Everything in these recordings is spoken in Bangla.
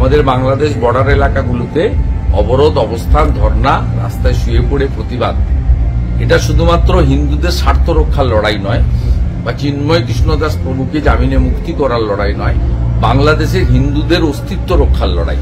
আমাদের বাংলাদেশ বর্ডার এলাকাগুলোতে অবরোধ অবস্থান, ধর্ণা, রাস্তায় শুয়ে পড়ে প্রতিবাদ, এটা শুধুমাত্র হিন্দুদের স্বার্থ রক্ষার লড়াই নয় বা চিন্ময় কৃষ্ণ দাস প্রভুকে জামিনে মুক্তি করার লড়াই নয়, বাংলাদেশের হিন্দুদের অস্তিত্ব রক্ষার লড়াই।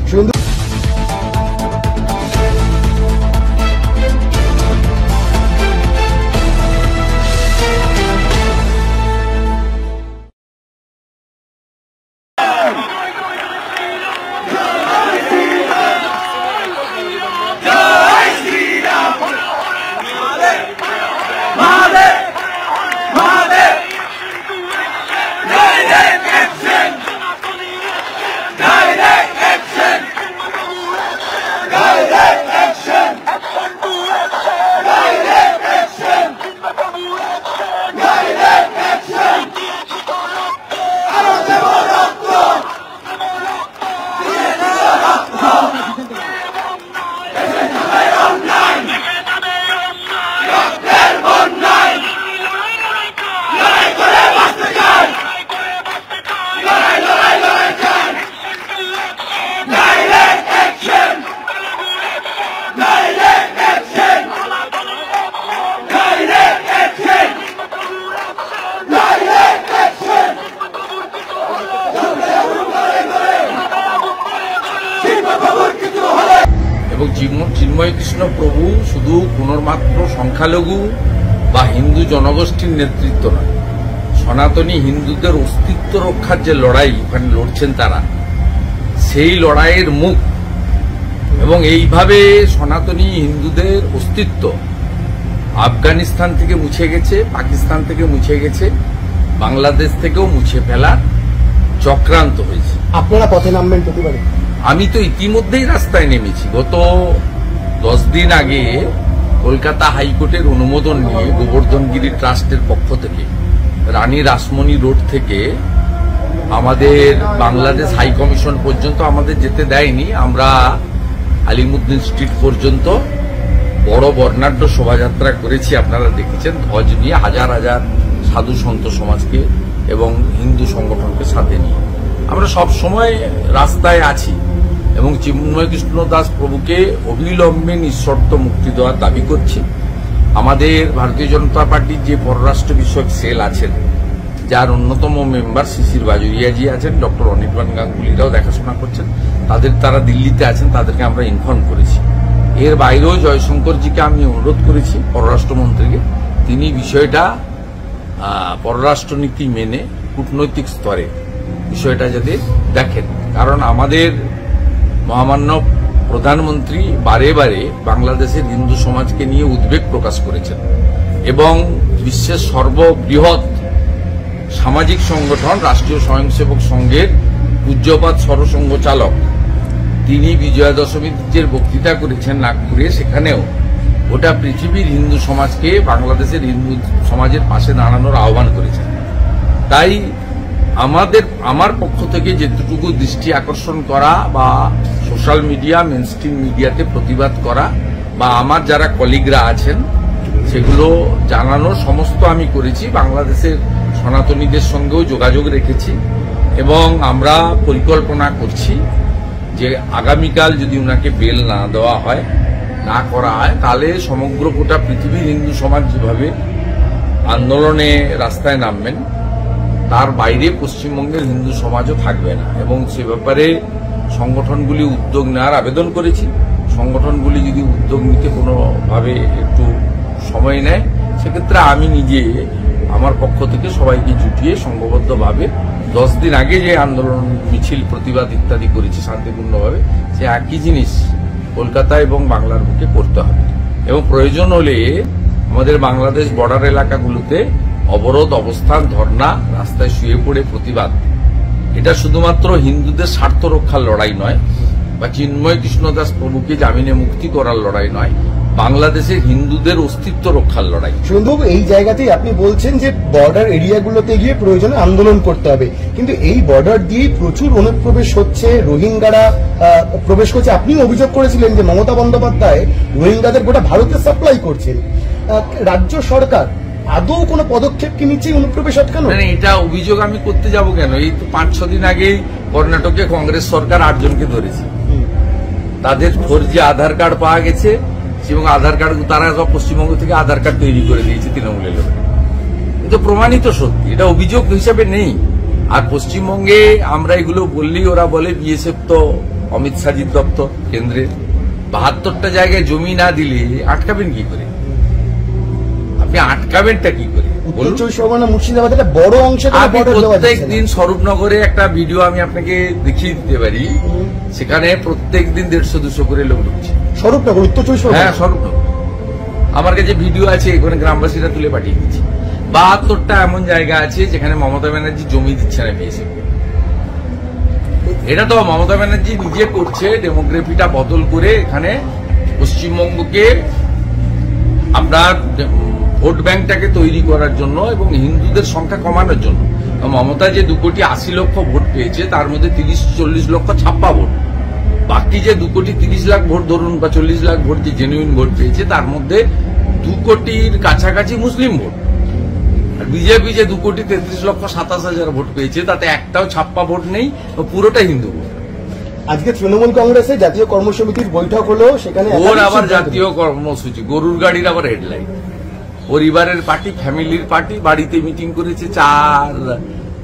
এবং চিন্ময় কৃষ্ণ প্রভু শুধু পুনর্মাত্র সংখ্যালঘু বা হিন্দু জনগোষ্ঠীর নেতৃত্ব নয়, সনাতনী হিন্দুদের অস্তিত্ব রক্ষার যে লড়াই ওখানে লড়ছেন তারা, সেই লড়াইয়ের মুখ। এবং এইভাবে সনাতনী হিন্দুদের অস্তিত্ব আফগানিস্তান থেকে মুছে গেছে, পাকিস্তান থেকে মুছে গেছে, বাংলাদেশ থেকেও মুছে ফেলার চক্রান্ত হয়েছে। আপনারা পথে নামবেন প্রতিবারে? আমি তো ইতিমধ্যেই রাস্তায় নেমেছি। গত 10 দিন আগে কলকাতা হাইকোর্টের অনুমোদন নিয়ে গোবর্ধনগিরি ট্রাস্টের পক্ষ থেকে রানী রাসমণি রোড থেকে আমাদের বাংলাদেশ হাই কমিশন পর্যন্ত আমাদের যেতে দেয়নি। আমরা আলিমুদ্দিন স্ট্রিট পর্যন্ত বড় বর্ণাঢ্য শোভাযাত্রা করেছি, আপনারা দেখেছেন, ধ্বজ নিয়ে হাজার হাজার সাধু সন্ত সমাজকে এবং হিন্দু সংগঠনকে সাথে নিয়ে আমরা সব সময় রাস্তায় আছি এবং চিন্ময় কৃষ্ণ দাস প্রভুকে অবিলম্বে নিঃশর্ত মুক্তি দেওয়ার দাবি করছি। আমাদের ভারতীয় জনতা পার্টির যে পররাষ্ট্র বিষয়ক সেল আছেন, যার অন্যতম মেম্বার শিশির বাজুরিয়াজি আছেন, ডক্টর অনির্বাণ গাঙ্গুলিরাও দেখাশোনা করছেন, তারা দিল্লিতে আছেন, তাদেরকে আমরা ইনফর্ম করেছি। এর বাইরেও জয়শঙ্করজিকে আমি অনুরোধ করেছি, পররাষ্ট্রমন্ত্রীকে, তিনি বিষয়টা পররাষ্ট্রনীতি মেনে কূটনৈতিক স্তরে বিষয়টা যাতে দেখেন। কারণ আমাদের মহামান্য প্রধানমন্ত্রী বারে বারে বাংলাদেশের হিন্দু সমাজকে নিয়ে উদ্বেগ প্রকাশ করেছেন এবং বিশ্বের সর্ববৃহৎ সামাজিক সংগঠন রাষ্ট্রীয় স্বয়ংসেবক সংঘের পূজ্যপাদ সরসংঘ চালক তিনি বিজয়া দশমীর যে বক্তৃতা করেছেন নাগপুরে, সেখানেও গোটা পৃথিবীর হিন্দু সমাজকে বাংলাদেশের হিন্দু সমাজের পাশে দাঁড়ানোর আহ্বান করেছেন। তাই আমার পক্ষ থেকে যেটুকু দৃষ্টি আকর্ষণ করা বা সোশ্যাল মিডিয়া, মেনস্ট্রিম মিডিয়াতে প্রতিবাদ করা বা আমার যারা কলিগরা আছেন সেগুলো জানানো সমস্ত আমি করেছি। বাংলাদেশের সনাতনীদের সঙ্গেও যোগাযোগ রেখেছি এবং আমরা পরিকল্পনা করছি যে আগামীকাল যদি ওনাকে বেল না দেওয়া হয়, না করা হয়, তাহলে সমগ্র গোটা পৃথিবীর হিন্দু সমাজ যেভাবে আন্দোলনে রাস্তায় নামবেন, তার বাইরে পশ্চিমবঙ্গের হিন্দু সমাজও থাকবে না। এবং সে ব্যাপারে সংগঠনগুলি উদ্যোগ নেওয়ার আবেদন করেছি। সংগঠনগুলি যদি উদ্যোগ নিতে কোনোভাবে একটু সময় নেয়, সেক্ষেত্রে আমি নিজে আমার পক্ষ থেকে সবাইকে জুটিয়ে সংঘবদ্ধভাবে 10 দিন আগে যে আন্দোলন, মিছিল, প্রতিবাদ ইত্যাদি করেছি শান্তিপূর্ণভাবে, সে একই জিনিস কলকাতা এবং বাংলার বুকে করতে হবে। এবং প্রয়োজন হলে আমাদের বাংলাদেশ বর্ডার এলাকাগুলোতে অবরোধ অবস্থান, ধর্ণা, রাস্তায় শুয়ে পড়ে প্রতিবাদ, এটা শুধুমাত্র হিন্দুদের স্বার্থ রক্ষার লড়াই নয় বা চিন্ময় কৃষ্ণ দাস প্রভুকে জামিনে মুক্তি করার লড়াই নয়, বাংলাদেশের হিন্দুদের অস্তিত্ব রক্ষার লড়াই। সুন্দর, এই জায়গাতেই আপনি বলছেন যে বর্ডার এরিয়াগুলোতে গিয়ে প্রয়োজনে আন্দোলন করতে হবে, কিন্তু এই বর্ডার দিয়েই প্রচুর অনুপ্রবেশ হচ্ছে, রোহিঙ্গারা প্রবেশ করছে। আপনিও অভিযোগ করেছিলেন যে মমতা বন্দ্যোপাধ্যায় রোহিঙ্গাদের গোটা ভারতে সাপ্লাই করছেন। রাজ্য সরকার আদৌ কোনো পদক্ষেপ কি নিচ্ছে অনুপ্রবেশ আটকানো? এটা অভিযোগ আমি করতে যাব কেন? এই তো 5-6 দিন আগেই কর্ণাটকে কংগ্রেস সরকার 8 জনকে ধরেছে, তাদের ফর্জি আধার কার্ড পাওয়া গেছে এবং আধার কার্ড তারা সব পশ্চিমবঙ্গ থেকে আধার কার্ড তৈরি করে দিয়েছে তৃণমূলের লোক। কিন্তু প্রমাণিত সত্যি, এটা অভিযোগ হিসাবে নেই। আর পশ্চিমবঙ্গে আমরা এগুলো বললেই ওরা বলে বিএসএফ তো অমিত শাহজির দপ্তর কেন্দ্রে, 72টা জায়গায় জমি না দিলে আটকাবেন কি করে? আপনি আটকাবেনটা কি করে? উত্তর চব্বিশ পরগনা মুর্শিদাবাদ একটা বড় অংশে প্রত্যেক দিন স্বরূপনগরে একটা ভিডিও আমি আপনাকে দেখিয়ে দিতে পারি, সেখানে প্রত্যেক দিন 150-200 করে লোক ঢুকছে। স্বরূপনগর, উত্তর চব্বিশ পরগনা? হ্যাঁ, স্বরূপনগর। আমার কাছে ভিডিও আছে, এখানে গ্রামবাসীরা তুলে পাঠিয়ে দিচ্ছে। 72টা এমন জায়গা আছে যেখানে মমতা ব্যানার্জি জমি দিচ্ছে না বিএসএফ। এটা তো মমতা ব্যানার্জি নিজে করছে, ডেমোগ্রাফিটা বদল করে এখানে পশ্চিমবঙ্গকে আপনার ভোট ব্যাংকটাকে তৈরি করার জন্য এবং হিন্দুদের সংখ্যা কমানোর জন্য। মমতা যে 2,80,00,000 ভোট পেয়েছে তার মধ্যে 30-40 লক্ষ ছাপ্পা ভোট, বাকি যে 2,30,00,000 ভোট ধরুন বা 40 লাখ ভোট যে জেনুইন ভোট পেয়েছে তার মধ্যে 2 কোটির কাছাকাছি মুসলিম ভোট। আর বিজেপি যে 2,33,27,000 ভোট পেয়েছে তাতে একটাও ছাপ্পা ভোট নেই, পুরোটা হিন্দু ভোট। আজকে তৃণমূল কংগ্রেসের জাতীয় কর্মসমিতির বৈঠক হলো, সেখানে ওর আবার জাতীয় কর্মসূচি, গরুর গাড়ির আবার হেডলাইন, পরিবারের পার্টি, ফ্যামিলির পার্টি, বাড়িতে মিটিং করেছে, 4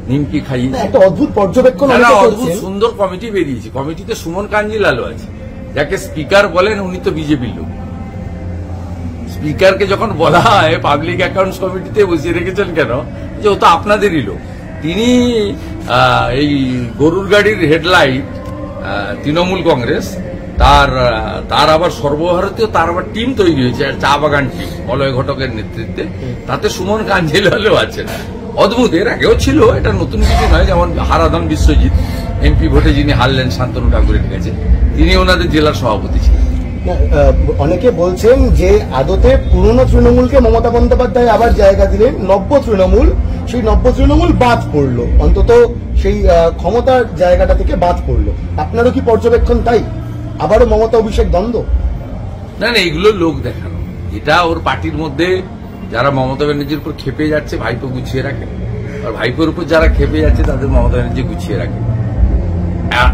নিমকি খাইয়ে। একটা অদ্ভুত পর্যবেক্ষণ, অদ্ভুত সুন্দর কমিটি বেরিয়েছে। কমিটিতে সুমন কাঞ্জিলালও আছে, যাকে স্পিকার বলেন, উনি তো বিজেপির লোক। স্পিকারকে যখন বলা হয় পাবলিক অ্যাকাউন্টস কমিটিতে বসিয়ে রেখেছেন কেন, যে ও তো আপনাদেরই লোক। তিনি এই গরুর গাড়ির হেডলাইট তৃণমূল কংগ্রেস, তার আবার সর্বভারতীয় তার আবার টিম তৈরি হয়েছে, চা বাগান টিম মলয় ঘটকের নেতৃত্বে, তাতে সুমন কাঞ্জিলালও আছেন। অদ্ভুত, এর আগেও ছিল, এটা নতুন কিছু নয়। যেমন হারাধন বিশ্বজিৎ এমপি ভোটে যিনি হারলেন শান্তনু ঠাকুরের কাছে, তিনি ওনাদের জেলার সভাপতি ছিলেন। অনেকে বলছেন যে আদতে পুরনো তৃণমূলকে মমতা বন্দ্যোপাধ্যায় আবার জায়গা দিলেন, নব্য তৃণমূল, সেই নব্য তৃণমূল বাদ পড়লো, অন্তত সেই ক্ষমতার জায়গাটা থেকে বাদ পড়লো। আপনারও কি পর্যবেক্ষণ তাই? আবারও মমতা অভিষেক দ্বন্দ্ব? না, এগুলো লোক দেখানো। এটা ওর পার্টির মধ্যে যারা মমতা ব্যানার্জির উপর খেপে যাচ্ছে, ভাইপো গুছিয়ে রাখে, আর ভাইপোর উপর যারা খেপে যাচ্ছে তাদের মমতা ব্যানার্জি গুছিয়ে রাখে।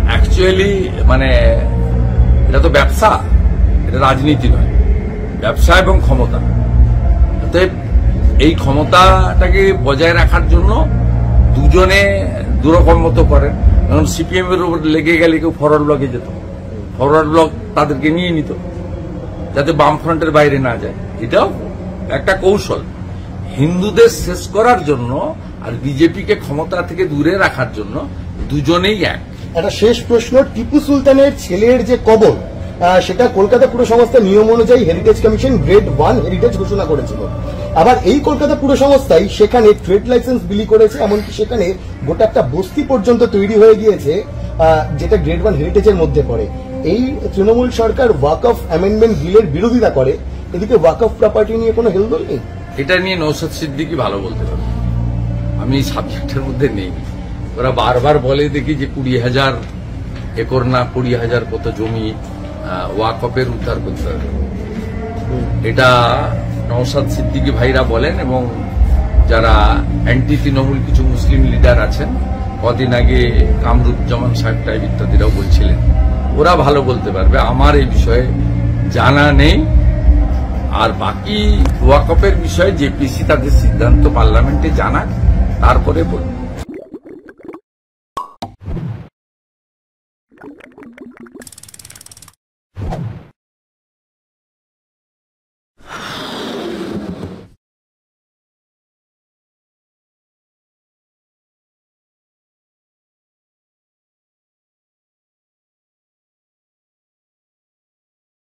অ্যাকচুয়ালি মানে এটা তো ব্যবসা, এটা রাজনীতি নয়, ব্যবসা এবং ক্ষমতা। অতএব এই ক্ষমতাটাকে বজায় রাখার জন্য দুজনে দুরকম মতো করেন। কারণ সিপিএম এর উপর লেগে গেলে কেউ ফরওয়ার্ড ব্লকে যেত, ফরওয়ার্ড ব্লক তাদেরকে নিয়ে নিত যাতে বামফ্রন্টের বাইরে না যায়। এটাও একটা কৌশল, হিন্দুদের শেষ করার জন্য আর বিজেপিকে ক্ষমতা থেকে দূরে রাখার জন্য দুজনেই এক। একটা শেষ প্রশ্ন, টিপু সুলতানের ছেলের যে কবর, সেটা কলকাতা পুর সংস্থার নিয়ম অনুযায়ী হেরিটেজ কমিশন গ্রেড 1 হেরিটেজ ঘোষণা করেছিল। আবার এই কলকাতা পুর সংস্থাই সেখানে ট্রেড লাইসেন্স বিলি করেছে, এমনকি সেখানে গোটা একটা বস্তি পর্যন্ত তৈরি হয়ে গিয়েছে যেটা গ্রেড 1 হেরিটেজের মধ্যে পড়ে। এই তৃণমূল সরকার ওয়াকফ অ্যামেন্ডমেন্ট বিলের বিরোধিতা করে, এদিকে ওয়াকফ প্রপার্টি নিয়ে কোনো হেলদোল নেই। এটা নিয়ে নওশাদ সিদ্দিকী ভালো বলতে পারবে, আমি সাবজেক্টের মধ্যে নেই। ওরা বারবার বলে দেখি যে 20,000 একর না 20,000 কত জমি ওয়াকফের উদ্ধার করতে হবে। এটা নওশাদ সিদ্দিকী ভাইরা বলেন এবং যারা অ্যান্টি তৃণমূল কিছু মুসলিম লিডার আছেন, কদিন আগে কামরুজ্জামান সাহেব টাইপ ইত্যাদিরাও বলছিলেন। ওরা ভালো বলতে পারবে, আমার এই বিষয়ে জানা নেই। আর বাকি ওয়াকফের বিষয়ে জেপিসি তাদের সিদ্ধান্ত পার্লামেন্টে জানাক, তারপরে বলবে।